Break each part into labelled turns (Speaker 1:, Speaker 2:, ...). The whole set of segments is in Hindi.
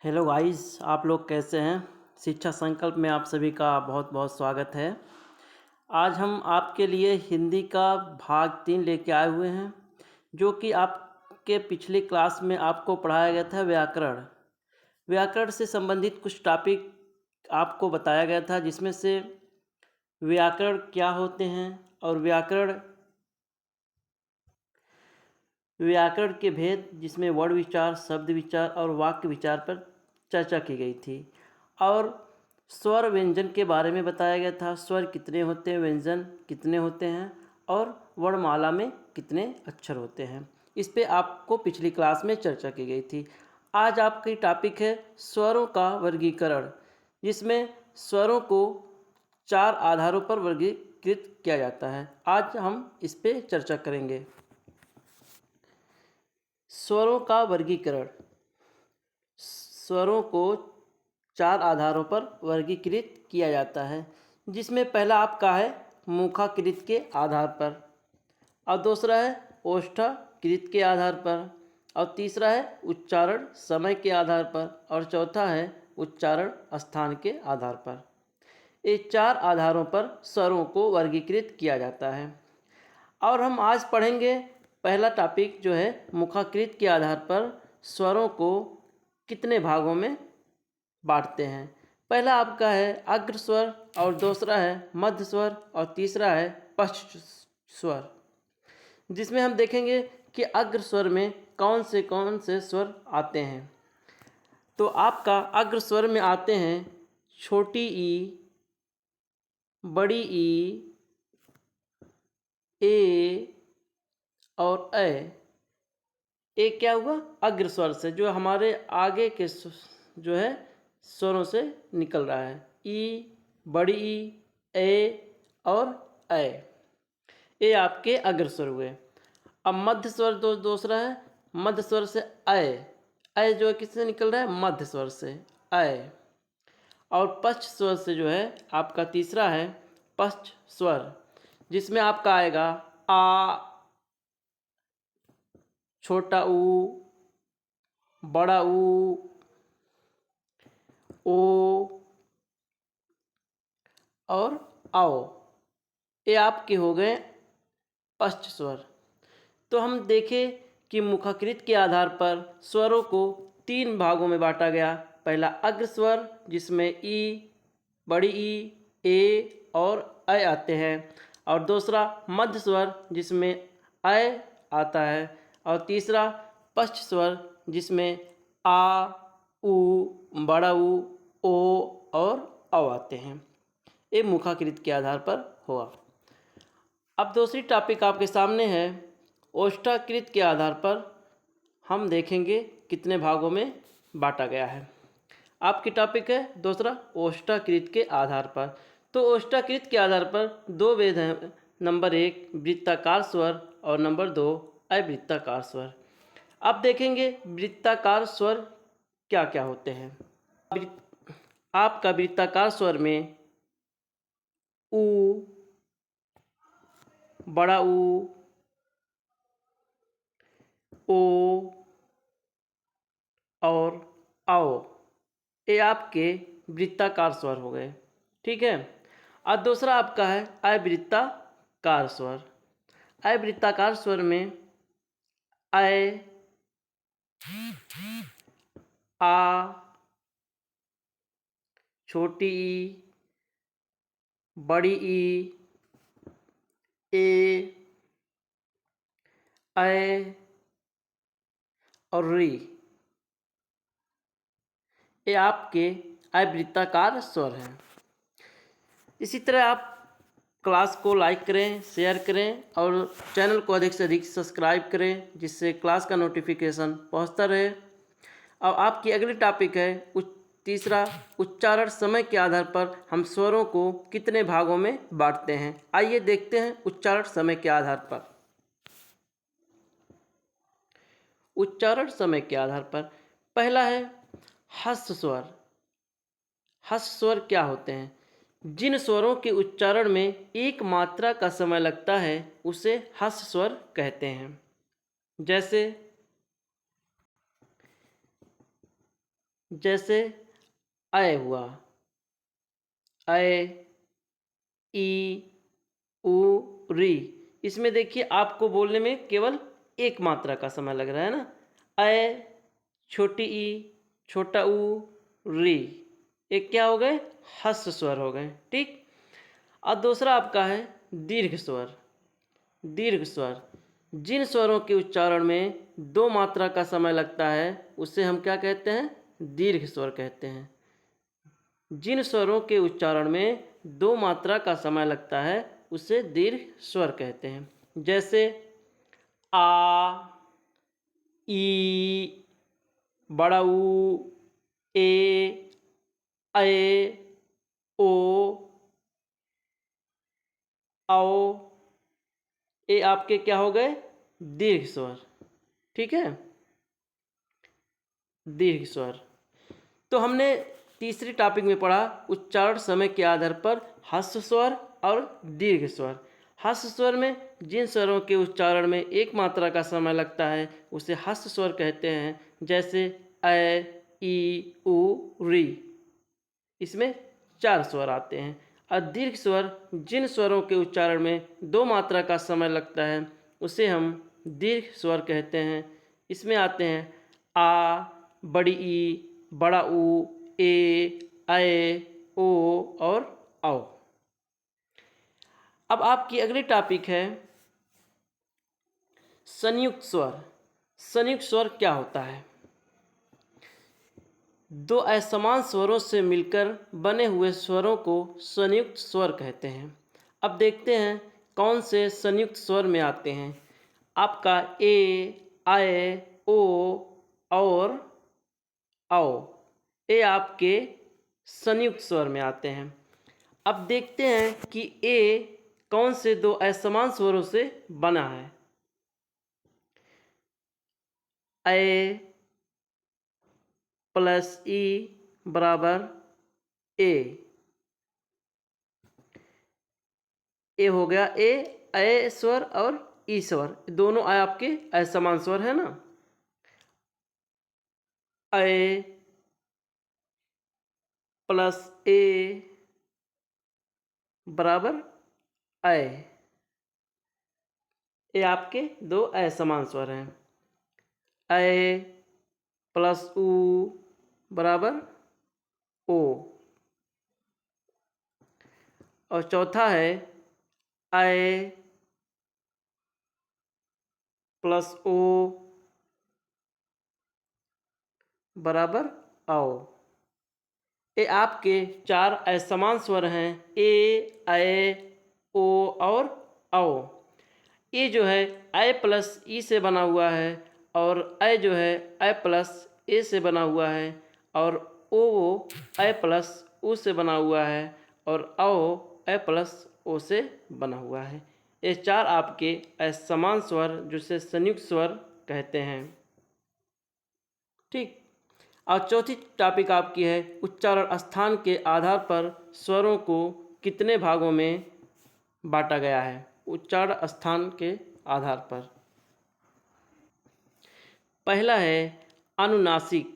Speaker 1: हेलो गाइस, आप लोग कैसे हैं। शिक्षा संकल्प में आप सभी का बहुत बहुत स्वागत है। आज हम आपके लिए हिंदी का भाग 3 लेके आए हुए हैं, जो कि आपके पिछली क्लास में आपको पढ़ाया गया था व्याकरण। व्याकरण से संबंधित कुछ टॉपिक आपको बताया गया था, जिसमें से व्याकरण क्या होते हैं और व्याकरण के भेद, जिसमें वर्ण विचार, शब्द विचार और वाक्य विचार पर चर्चा की गई थी। और स्वर व्यंजन के बारे में बताया गया था। स्वर कितने होते हैं, व्यंजन कितने होते हैं और वर्णमाला में कितने अक्षर होते हैं, इस पे आपको पिछली क्लास में चर्चा की गई थी। आज आपकी टॉपिक है स्वरों का वर्गीकरण, जिसमें स्वरों को 4 आधारों पर वर्गीकृत किया जाता है। आज हम इस पे चर्चा करेंगे। स्वरों का वर्गीकरण। स्वरों को 4 आधारों पर वर्गीकृत किया जाता है, जिसमें पहला आपका है मुखाकृत के आधार पर, और दूसरा है ओष्ठाकृत के आधार पर, और तीसरा है उच्चारण समय के आधार पर, और चौथा है उच्चारण स्थान के आधार पर। ये 4 आधारों पर स्वरों को वर्गीकृत किया जाता है। और हम आज पढ़ेंगे पहला टॉपिक, जो है मुखाकृत के आधार पर स्वरों को कितने भागों में बांटते हैं। पहला आपका है अग्र स्वर, और दूसरा है मध्य स्वर, और तीसरा है पश्च स्वर, जिसमें हम देखेंगे कि अग्र स्वर में कौन से स्वर आते हैं। तो आपका अग्र स्वर में आते हैं छोटी ई, बड़ी ई, ए और ए। एक क्या हुआ, अग्र स्वर से, जो हमारे आगे के जो है स्वरों से निकल रहा है। ई, बड़ी ई, ए और ए, ये आपके अग्र स्वर हुए। अब मध्य स्वर दूसरा है। मध्य स्वर से ए जो है किससे निकल रहा है, मध्य स्वर से ए। और पश्च स्वर से जो है आपका तीसरा है पश्च स्वर, जिसमें आपका आएगा आ, छोटा ऊ, बड़ा ऊ, ओ और आओ। ये आपके हो गए पश्च स्वर। तो हम देखें कि मुखाकृत के आधार पर स्वरों को 3 भागों में बांटा गया। पहला अग्र स्वर, जिसमें ई, बड़ी ई, ए और ऐ आते हैं, और दूसरा मध्य स्वर, जिसमें ऐ आता है, और तीसरा पश्च स्वर, जिसमें आ, उ, बड़ा ऊ, ओ और औ आते हैं। ये मुखाकृत के आधार पर हुआ। अब दूसरी टॉपिक आपके सामने है ओष्ठाकृत के आधार पर। हम देखेंगे कितने भागों में बांटा गया है। आपकी टॉपिक है दूसरा ओष्ठाकृत के आधार पर। तो ओष्ठाकृत के आधार पर 2 भेद हैं। नंबर 1 वृत्ताकार स्वर, और नंबर 2 अवृत्ताकार स्वर। अब देखेंगे वृत्ताकार स्वर क्या क्या होते हैं। आपका वृत्ताकार स्वर में ऊ, बड़ा ऊ, ओ और आओ, ये आपके वृत्ताकार स्वर हो गए। ठीक है। और दूसरा आपका है अवृत्ताकार स्वर। अवृत्ताकार स्वर में ऐ, आ, छोटी ई, बड़ी ई, ए, ऐ और री, ये आपके अवृत्ताकार स्वर हैं। इसी तरह आप क्लास को लाइक करें, शेयर करें, और चैनल को अधिक से अधिक सब्सक्राइब करें, जिससे क्लास का नोटिफिकेशन पहुंचता रहे। और आपकी अगली टॉपिक है तीसरा उच्चारण समय के आधार पर हम स्वरों को कितने भागों में बांटते हैं। आइए देखते हैं उच्चारण समय के आधार पर। उच्चारण समय के आधार पर पहला है हस्व स्वर। हस्व स्वर क्या होते हैं, जिन स्वरों के उच्चारण में एक मात्रा का समय लगता है उसे हस्व स्वर कहते हैं। जैसे जैसे अय हुआ, अय, ई, उ, री। इसमें देखिए आपको बोलने में केवल एक मात्रा का समय लग रहा है ना। अय, छोटी ई, छोटा ऊ, री, एक क्या हो गए, हस्व स्वर हो गए। ठीक। अब दूसरा आपका है दीर्घ स्वर। दीर्घ स्वर, जिन स्वरों के उच्चारण में दो मात्रा का समय लगता है उसे हम क्या कहते हैं, दीर्घ स्वर कहते हैं। जिन स्वरों के उच्चारण में दो मात्रा का समय लगता है उसे दीर्घ स्वर कहते हैं। जैसे आ, ई, बड़ा ऊ, ए, अय, ओ, औ, ये आपके क्या हो गए, दीर्घ स्वर। ठीक है, दीर्घ स्वर। तो हमने तीसरी टॉपिक में पढ़ा उच्चारण समय के आधार पर ह्रस्व स्वर और दीर्घ स्वर। ह्रस्व स्वर में जिन स्वरों के उच्चारण में एक मात्रा का समय लगता है उसे ह्रस्व स्वर कहते हैं। जैसे अ, ई, उ, री, इसमें 4 स्वर आते हैं। और दीर्घ स्वर जिन स्वरों के उच्चारण में दो मात्रा का समय लगता है उसे हम दीर्घ स्वर कहते हैं। इसमें आते हैं आ, बड़ी ई, बड़ा ऊ, ए, अय, ओ और औ। अब आपकी अगली टॉपिक है संयुक्त स्वर। संयुक्त स्वर क्या होता है, दो असमान स्वरों से मिलकर बने हुए स्वरों को संयुक्त स्वर कहते हैं। अब देखते हैं कौन से संयुक्त स्वर में आते हैं। आपका ए, आय, ओ और औ, ये आपके संयुक्त स्वर में आते हैं। अब देखते हैं कि ए कौन से दो असमान स्वरों से बना है। ए प्लस ई बराबर ए, ए हो गया ए, अय स्वर और ई स्वर दोनों आपके असमान स्वर है ना। अय प्लस ए बराबर अय, ये आपके दो असमान स्वर हैं। अय प्लस ऊ बराबर ओ, और चौथा है अय प्लस ओ बराबर औ। ये आपके चार असमान स्वर हैं, ए, अय, ओ और औ। ये जो है अय प्लस ई से बना हुआ है और अय जो है अय प्लस ए से बना हुआ है और ओ अय प्लस ऊ से बना हुआ है और औ अय प्लस ओ से बना हुआ है। ये चार आपके असमान स्वर जिसे संयुक्त स्वर कहते हैं। ठीक। और चौथी टॉपिक आपकी है उच्चारण स्थान के आधार पर स्वरों को कितने भागों में बांटा गया है। उच्चारण स्थान के आधार पर पहला है अनुनासिक।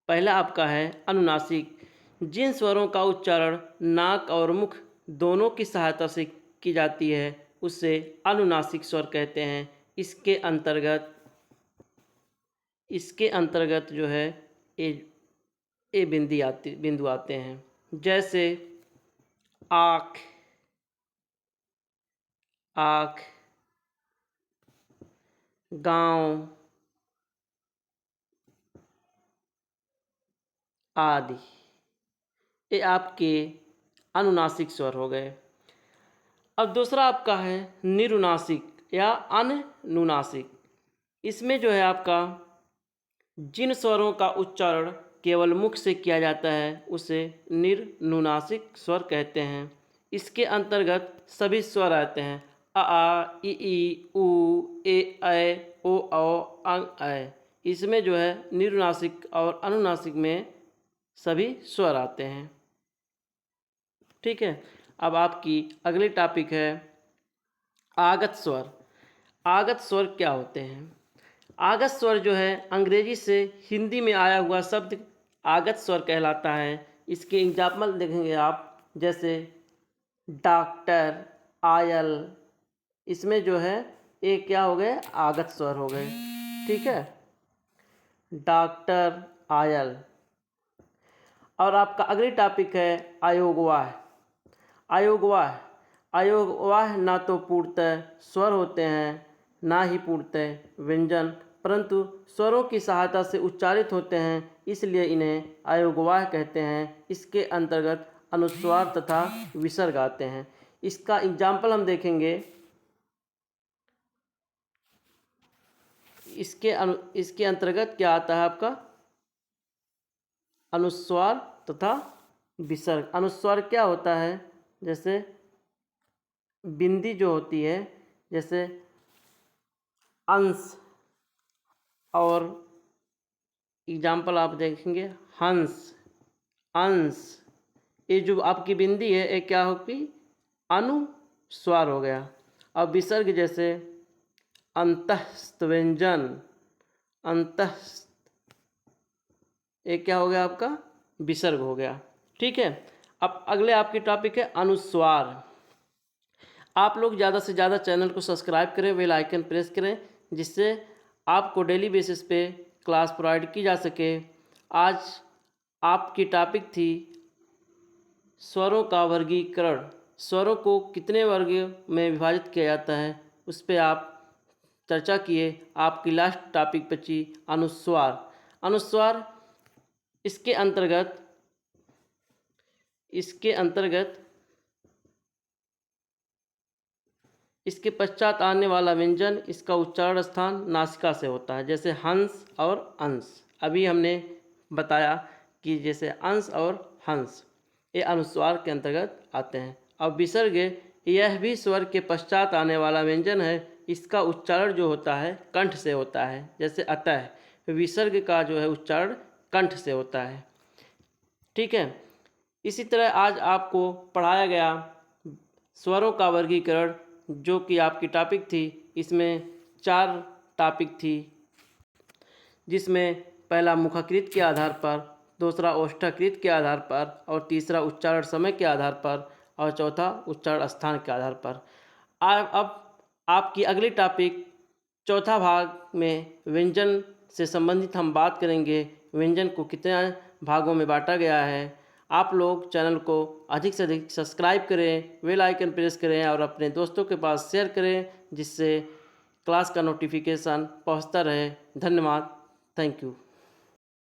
Speaker 1: पहला आपका है अनुनासिक, जिन स्वरों का उच्चारण नाक और मुख दोनों की सहायता से की जाती है उसे अनुनासिक स्वर कहते हैं। इसके अंतर्गत जो है ए बिंदु आते हैं। जैसे आँख, आँख, गाँव आदि, ये आपके अनुनासिक स्वर हो गए। अब दूसरा आपका है निरुनासिक या अनुनासिक। इसमें जो है आपका जिन स्वरों का उच्चारण केवल मुख से किया जाता है उसे निरुनासिक स्वर कहते हैं। इसके अंतर्गत सभी स्वर आते हैं आ, ई, उ, ए, ऐ, ओ, अंग, अय। इसमें जो है निरुनासिक और अनुनासिक में सभी स्वर आते हैं। ठीक है। अब आपकी अगली टॉपिक है आगत स्वर। आगत स्वर क्या होते हैं। आगत स्वर जो है अंग्रेजी से हिंदी में आया हुआ शब्द आगत स्वर कहलाता है। इसके एग्जाम्पल देखेंगे आप, जैसे डॉक्टर, आयल, इसमें जो है ये क्या हो गए, आगत स्वर हो गए। ठीक है, डॉक्टर, आयल। और आपका अगली टॉपिक है अयोगवाह। अयोगवाह, अयोगवाह ना तो पूर्णतः स्वर होते हैं ना ही पूर्णतः व्यंजन, परंतु स्वरों की सहायता से उच्चारित होते हैं, इसलिए इन्हें अयोगवाह कहते हैं। इसके अंतर्गत अनुस्वार तथा विसर्ग आते हैं। इसका एग्जाम्पल हम देखेंगे। इसके अंतर्गत क्या आता है आपका, अनुस्वार तथा विसर्ग। अनुस्वार क्या होता है, जैसे बिंदी जो होती है, जैसे अंश, और एग्जाम्पल आप देखेंगे हंस, अंश। ये जो आपकी बिंदी है ये क्या होगी, अनुस्वार हो गया। और विसर्ग जैसे अंतस्थ व्यंजन, अंतस्थ, ये क्या हो गया आपका, विसर्ग हो गया। ठीक है, अब अगले आपकी टॉपिक है अनुस्वार। आप लोग ज़्यादा से ज़्यादा चैनल को सब्सक्राइब करें, बेल आइकन प्रेस करें, जिससे आपको डेली बेसिस पे क्लास प्रोवाइड की जा सके। आज आपकी टॉपिक थी स्वरों का वर्गीकरण। स्वरों को कितने वर्ग में विभाजित किया जाता है, उस पर आप चर्चा किए। आपकी लास्ट टॉपिक बची अनुस्वार। अनुस्वार इसके अंतर्गत इसके पश्चात आने वाला व्यंजन, इसका उच्चारण स्थान नासिका से होता है, जैसे हंस और अंश। अभी हमने बताया कि जैसे अंश और हंस ये अनुस्वार के अंतर्गत आते हैं। अब विसर्ग, यह भी स्वर के पश्चात आने वाला व्यंजन है। इसका उच्चारण जो होता है कंठ से होता है, जैसे अतः, विसर्ग का जो है उच्चारण कंठ से होता है। ठीक है, इसी तरह आज आपको पढ़ाया गया स्वरों का वर्गीकरण, जो कि आपकी टॉपिक थी। इसमें 4 टॉपिक थी, जिसमें पहला मुखाकृत के आधार पर, दूसरा ओष्ठाकृत के आधार पर, और तीसरा उच्चारण समय के आधार पर, और चौथा उच्चारण स्थान के आधार पर। अब आपकी अगली टॉपिक चौथा भाग में व्यंजन से संबंधित हम बात करेंगे। व्यंजन को कितने भागों में बांटा गया है। आप लोग चैनल को अधिक से अधिक सब्सक्राइब करें, बेल आइकन प्रेस करें और अपने दोस्तों के पास शेयर करें, जिससे क्लास का नोटिफिकेशन पहुंचता रहे। धन्यवाद, थैंक यू।